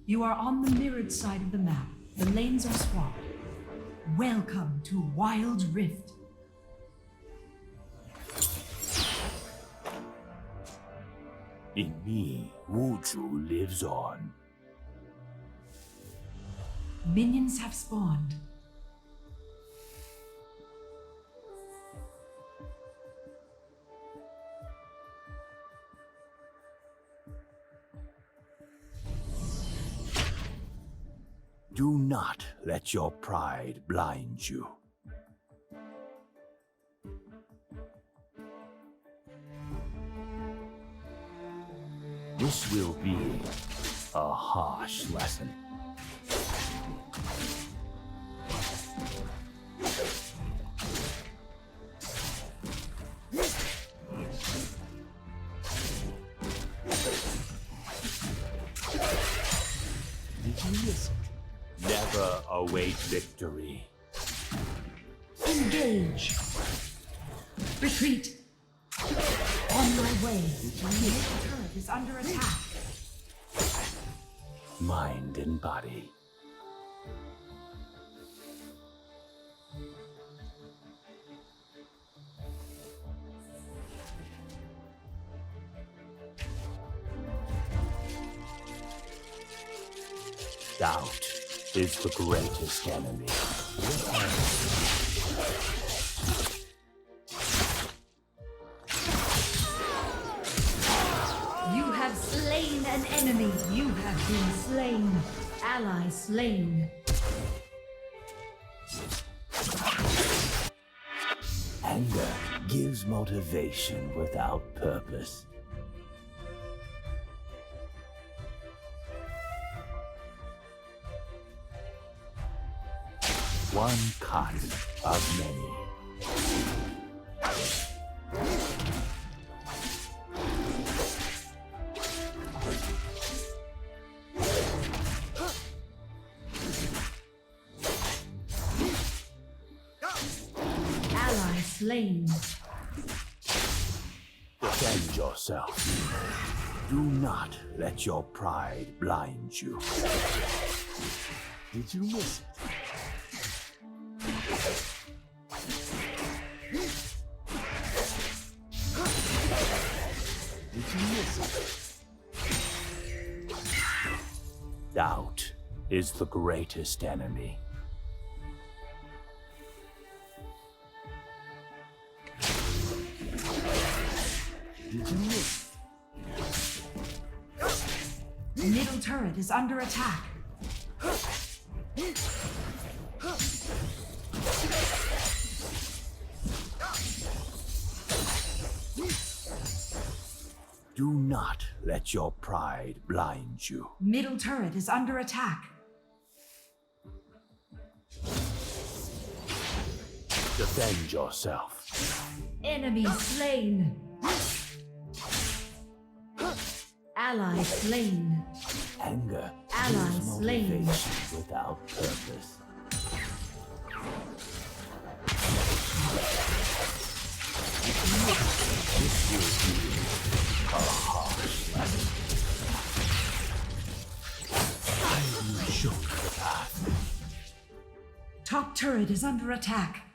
You are on the mirrored side of the map. The lanes are swapped. Welcome to Wild Rift. In me, Wuzhu lives on. Minions have spawned. Do not let your pride blind you. This will be a harsh lesson. Did you miss it? Never await victory. Engage. Retreat. On my way. The turret is under attack. Mind and body. Doubt is the greatest enemy. You have slain an enemy. You have been slain. Ally slain. Anger gives motivation without purpose. One cut of many. Ally slain. Defend yourself. Do not let your pride blind you. Did you miss it? Did you miss it? Doubt is the greatest enemy. Did you miss it? Middle turret is under attack. Do not let your pride blind you. Middle turret is under attack. Defend yourself. Enemy slain. Ally slain. Anger Ally gives slain. motivation without purpose. This will be a harsh lesson. I will show you the path. Top turret is under attack.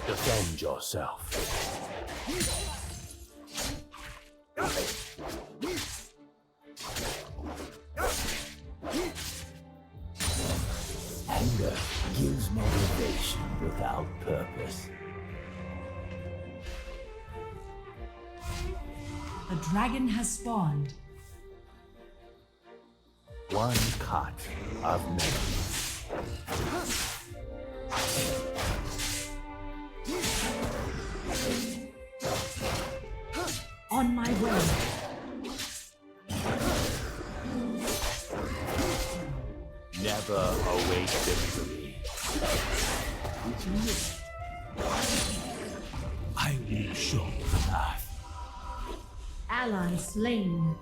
Defend yourself. Anger gives motivation without purpose. The dragon has spawned. One cut of many. On my way. Never await victory. Did you miss it? I will show the path. Ally slain.